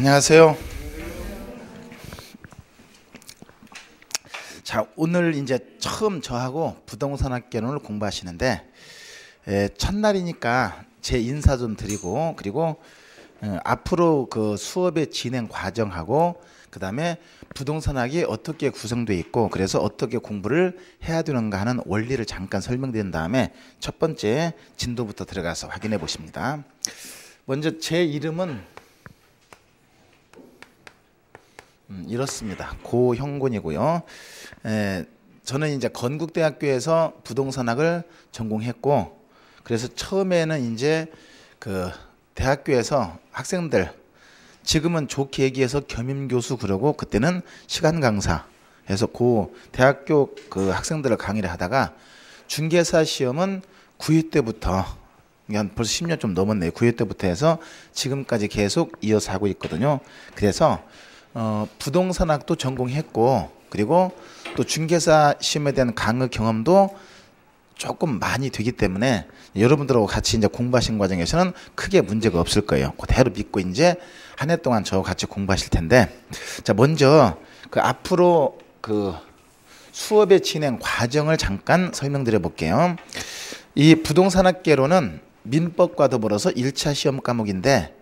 안녕하세요. 자, 오늘 이제 처음 저하고 부동산학개론을 공부하시는데 첫날이니까 제 인사 좀 드리고, 그리고 앞으로 그 수업의 진행 과정하고, 그 다음에 부동산학이 어떻게 구성되어 있고, 그래서 어떻게 공부를 해야 되는가 하는 원리를 잠깐 설명드린 다음에 첫 번째 진도부터 들어가서 확인해 보십니다. 먼저 제 이름은 이렇습니다. 고형곤이고요. 저는 이제 건국대학교에서 부동산학을 전공했고, 그래서 처음에는 이제 그 대학교에서 학생들, 지금은 좋게 얘기해서 겸임교수 그러고, 그때는 시간 강사 해서 그 대학교 그 학생들을 강의를 하다가 중개사 시험은 9회 때부터, 벌써 10년 좀 넘었네요. 9회 때부터 해서 지금까지 계속 이어서 하고 있거든요. 그래서 부동산학도 전공했고, 그리고 또 중개사 시험에 대한 강의 경험도 조금 많이 되기 때문에 여러분들하고 같이 이제 공부하신 과정에서는 크게 문제가 없을 거예요. 그대로 믿고 이제 한 해 동안 저와 같이 공부하실 텐데, 자, 먼저 그 앞으로 그 수업의 진행 과정을 잠깐 설명드려 볼게요. 이 부동산학개론은 민법과 더불어서 1차 시험 과목인데,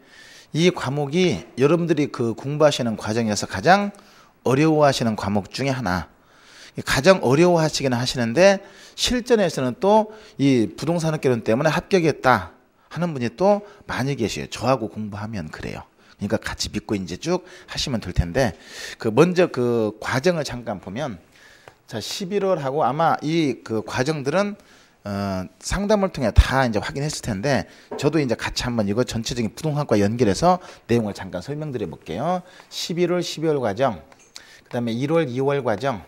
이 과목이 여러분들이 그 공부하시는 과정에서 가장 어려워하시는 과목 중에 하나, 가장 어려워하시긴 하시는데 실전에서는 또 이 부동산학개론 때문에 합격했다 하는 분이 또 많이 계셔요. 저하고 공부하면 그래요. 그러니까 같이 믿고 이제 쭉 하시면 될 텐데, 그 먼저 그 과정을 잠깐 보면, 자, 11월하고 아마 이 그 과정들은 상담을 통해 다 이제 확인했을 텐데, 저도 이제 같이 한번 이거 전체적인 부동산과 연결해서 내용을 잠깐 설명드려 볼게요. 11월, 12월 과정, 그 다음에 1월, 2월 과정,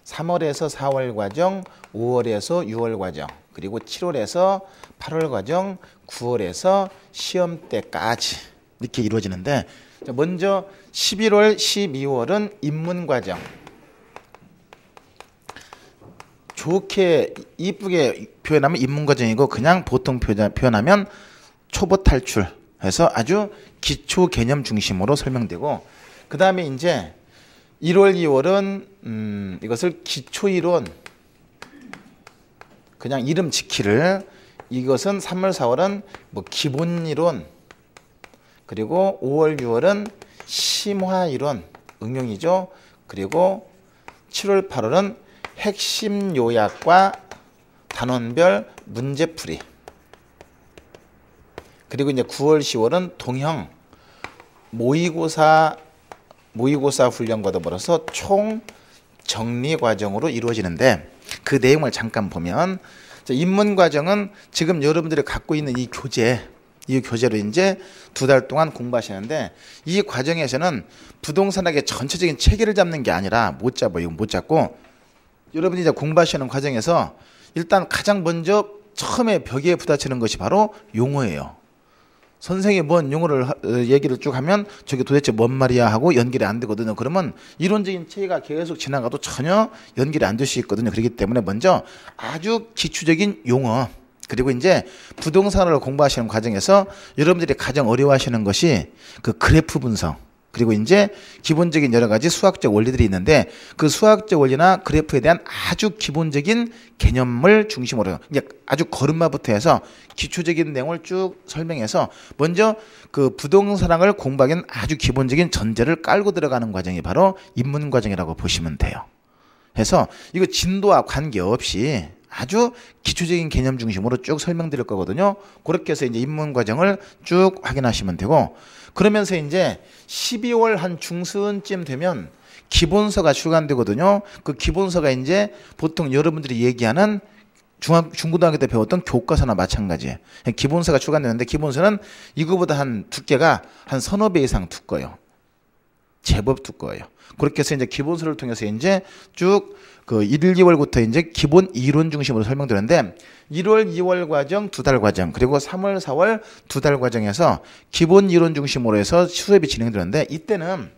3월에서 4월 과정, 5월에서 6월 과정, 그리고 7월에서 8월 과정, 9월에서 시험 때까지 이렇게 이루어지는데, 먼저 11월, 12월은 입문 과정. 좋게 이쁘게 표현하면 입문 과정이고, 그냥 보통 표현하면 초보 탈출 해서 아주 기초 개념 중심으로 설명되고, 그 다음에 이제 1월, 2월은 이것을 기초 이론, 그냥 이름 지키를, 이것은 3월, 4월은 뭐 기본 이론, 그리고 5월, 6월은 심화 이론, 응용이죠. 그리고 7월, 8월은 핵심 요약과 단원별 문제풀이. 그리고 이제 9월, 10월은 동형 모의고사 훈련과 더불어서 총 정리 과정으로 이루어지는데, 그 내용을 잠깐 보면, 입문 과정은 지금 여러분들이 갖고 있는 이 교재로 이제 2달 동안 공부하시는데, 이 과정에서는 부동산학의 전체적인 체계를 잡는 게 아니라 못 잡고, 여러분이 이제 공부하시는 과정에서 일단 가장 먼저 처음에 벽에 부딪히는 것이 바로 용어예요. 선생이 뭔 용어를 얘기를 쭉 하면 저게 도대체 뭔 말이야 하고 연결이 안 되거든요. 그러면 이론적인 체계가 계속 지나가도 전혀 연결이 안 될 수 있거든요. 그렇기 때문에 먼저 아주 기초적인 용어, 그리고 이제 부동산을 공부하시는 과정에서 여러분들이 가장 어려워하시는 것이 그 그래프 분석, 그리고 이제 기본적인 여러 가지 수학적 원리들이 있는데, 그 수학적 원리나 그래프에 대한 아주 기본적인 개념을 중심으로 이제 아주 걸음마부터 해서 기초적인 내용을 쭉 설명해서 먼저 그 부동산학을 공부하기엔 아주 기본적인 전제를 깔고 들어가는 과정이 바로 입문 과정이라고 보시면 돼요. 해서 이거 진도와 관계없이 아주 기초적인 개념 중심으로 쭉 설명드릴 거거든요. 그렇게 해서 이제 입문 과정을 쭉 확인하시면 되고, 그러면서 이제 12월 한 중순쯤 되면 기본서가 출간되거든요. 그 기본서가 이제 보통 여러분들이 얘기하는 중고등학교 때 배웠던 교과서나 마찬가지예요. 기본서가 출간되는데, 기본서는 이거보다 한 두께가 한 서너 배 이상 두꺼워요. 제법 두꺼워요. 그렇게 해서 이제 기본서를 통해서 이제 쭉 그 1, 2월부터 이제 기본 이론 중심으로 설명드렸는데, 1월, 2월 과정 2달 과정, 그리고 3월, 4월 2달 과정에서 기본 이론 중심으로 해서 수업이 진행되는데, 이때는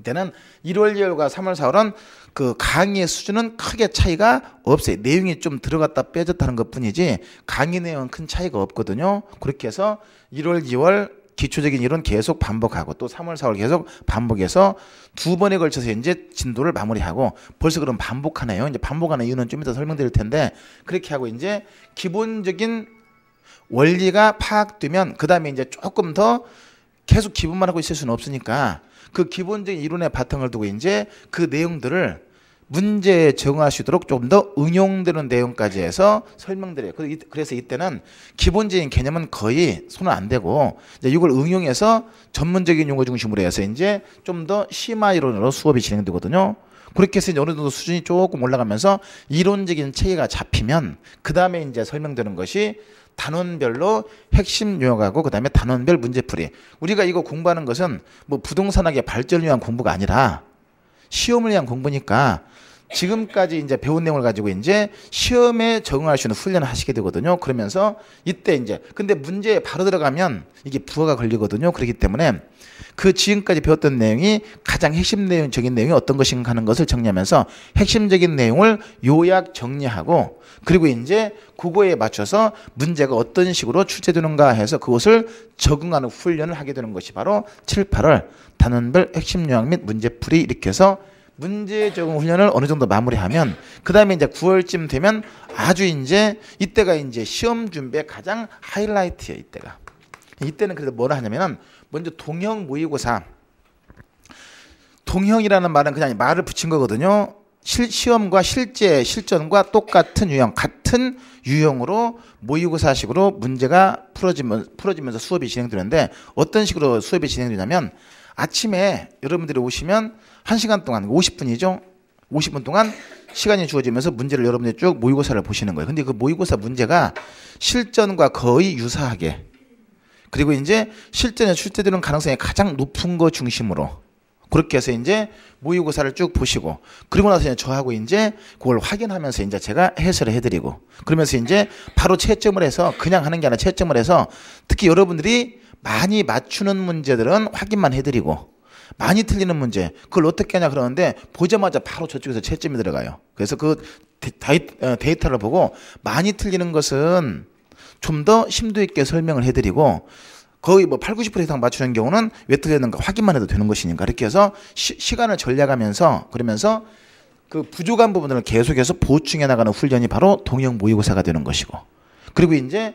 1월, 2월과 3월, 4월은 그 강의의 수준은 크게 차이가 없어요. 내용이 좀 들어갔다 빼졌다는 것 뿐이지 강의 내용은 큰 차이가 없거든요. 그렇게 해서 1월, 2월 기초적인 이론 계속 반복하고 또 3월, 4월 계속 반복해서 2번에 걸쳐서 이제 진도를 마무리하고 벌써 그럼 반복하네요. 이제 반복하는 이유는 좀 이따 설명드릴 텐데 그렇게 하고 이제 기본적인 원리가 파악되면 그 다음에 이제 조금 더 계속 기본만 하고 있을 수는 없으니까 그 기본적인 이론의 바탕을 두고 이제 그 내용들을 문제에 적응할 수 있도록 조금 더 응용되는 내용까지 해서 설명드려요. 그래서 이때는 기본적인 개념은 거의 손은 안 대고 이제 이걸 응용해서 전문적인 용어 중심으로 해서 이제 좀 더 심화 이론으로 수업이 진행되거든요. 그렇게 해서 이제 어느 정도 수준이 조금 올라가면서 이론적인 체계가 잡히면 그 다음에 이제 설명되는 것이 단원별로 핵심 요약하고 그 다음에 단원별 문제풀이. 우리가 이거 공부하는 것은 뭐 부동산학의 발전을 위한 공부가 아니라 시험을 위한 공부니까 지금까지 이제 배운 내용을 가지고 이제 시험에 적응할 수 있는 훈련을 하시게 되거든요. 그러면서 이때 이제 근데 문제에 바로 들어가면 이게 부하가 걸리거든요. 그렇기 때문에 그 지금까지 배웠던 내용이 가장 핵심 내용적인 내용이 어떤 것인가 하는 것을 정리하면서 핵심적인 내용을 요약 정리하고 그리고 이제 그거에 맞춰서 문제가 어떤 식으로 출제되는가 해서 그것을 적응하는 훈련을 하게 되는 것이 바로 7, 8월 단원별 핵심 요약 및 문제풀이 이렇게 해서 문제 적응 훈련을 어느 정도 마무리하면 그 다음에 이제 9월쯤 되면 아주 이제 이때가 이제 시험 준비의 가장 하이라이트예요. 이때는 그래도 뭐라 하냐면은 먼저 동형 모의고사. 동형이라는 말은 그냥 말을 붙인 거거든요. 시험과 실제 실전과 똑같은 유형, 같은 유형으로 모의고사식으로 문제가 풀어지면서 수업이 진행되는데 어떤 식으로 수업이 진행되냐면 아침에 여러분들이 오시면 1시간 동안 50분이죠. 50분 동안 시간이 주어지면서 문제를 여러분들이 쭉 모의고사를 보시는 거예요. 근데 그 모의고사 문제가 실전과 거의 유사하게 그리고 이제 실전에 출제되는 가능성이 가장 높은 거 중심으로 그렇게 해서 이제 모의고사를 쭉 보시고 그리고 나서 이제 저하고 이제 그걸 확인하면서 이제 제가 해설을 해드리고 그러면서 이제 바로 채점을 해서 그냥 하는 게 아니라 채점을 해서 특히 여러분들이 많이 맞추는 문제들은 확인만 해드리고 많이 틀리는 문제 그걸 어떻게 하냐 그러는데 보자마자 바로 저쪽에서 채점이 들어가요. 그래서 그 데이터를 보고 많이 틀리는 것은 좀 더 심도 있게 설명을 해드리고 거의 뭐 8, 90% 이상 맞추는 경우는 왜 틀렸는가 확인만 해도 되는 것이니까 이렇게 해서 시간을 절약하면서 그러면서 그 부족한 부분을 계속해서 보충해 나가는 훈련이 바로 동형 모의고사가 되는 것이고 그리고 이제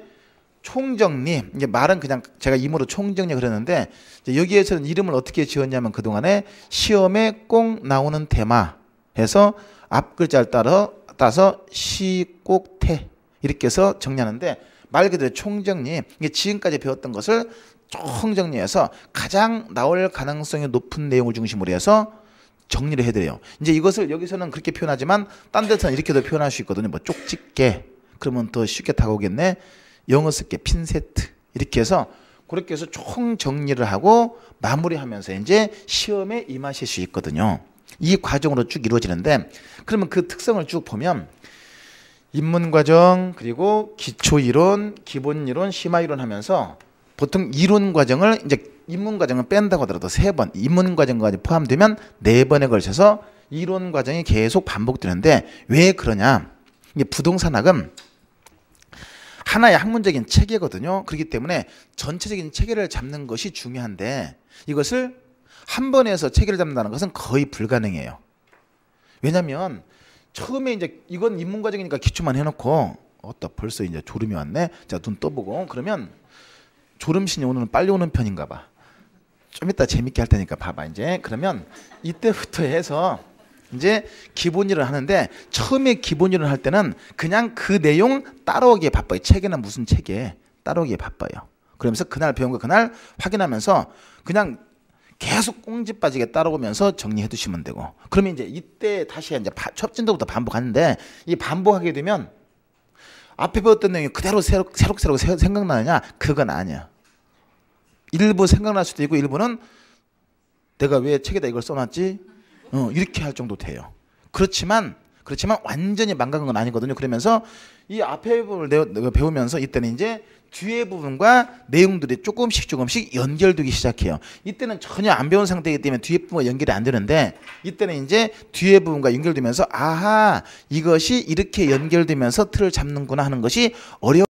총정리 이제 말은 그냥 제가 임으로 총정리 그랬는데 여기에서는 이름을 어떻게 지었냐면 그동안에 시험에 꼭 나오는 테마 해서 앞 글자를 따서 시꼭태 이렇게 해서 정리하는데 말 그대로 총정리 이게 지금까지 배웠던 것을 총정리해서 가장 나올 가능성이 높은 내용을 중심으로 해서 정리를 해드려요. 이제 이것을 여기서는 그렇게 표현하지만 딴 데서는 이렇게도 표현할 수 있거든요. 뭐 쪽집게 그러면 더 쉽게 다가오겠네. 영어 쓸게 핀세트 이렇게 해서 그렇게 해서 총 정리를 하고 마무리하면서 이제 시험에 임하실 수 있거든요. 이 과정으로 쭉 이루어지는데 그러면 그 특성을 쭉 보면 입문과정 그리고 기초이론, 기본이론, 심화이론 하면서 보통 이론 과정을 이제 입문과정은 뺀다고 하더라도 3번, 입문과정까지 포함되면 4번에 걸쳐서 이론 과정이 계속 반복되는데 왜 그러냐? 이게 부동산학은 하나의 학문적인 체계거든요. 그렇기 때문에 전체적인 체계를 잡는 것이 중요한데 이것을 한 번에서 체계를 잡는다는 것은 거의 불가능해요. 왜냐하면 처음에 이제 이건 입문과정이니까 기초만 해놓고 벌써 이제 졸음이 왔네. 자, 눈 떠보고 그러면 졸음신이 오늘은 빨리 오는 편인가 봐. 좀 이따 재밌게 할 테니까 봐봐 이제. 그러면 이때부터 해서 이제 기본일을 하는데 처음에 기본일을 할 때는 그냥 그 내용 따라오기에 바빠요. 체계는 무슨 체계 따라오기에 바빠요. 그러면서 그날 배운 거 그날 확인하면서 그냥 계속 꽁지 빠지게 따라오면서 정리해 두시면 되고 그러면 이제 이때 다시 이제 첫 진도부터 반복하는데 이 반복하게 되면 앞에 배웠던 내용이 그대로 새록새록 생각나느냐? 그건 아니야. 일부 생각날 수도 있고 일부는 내가 왜 책에다 이걸 써놨지? 이렇게 할 정도 돼요. 그렇지만 완전히 망각한 건 아니거든요. 그러면서 이 앞에 부분을 배우면서 이때는 이제 뒤에 부분과 내용들이 조금씩 연결되기 시작해요. 이때는 전혀 안 배운 상태이기 때문에 뒤에 부분과 연결이 안 되는데 이때는 이제 뒤에 부분과 연결되면서 아하 이것이 이렇게 연결되면서 틀을 잡는구나 하는 것이 어려워.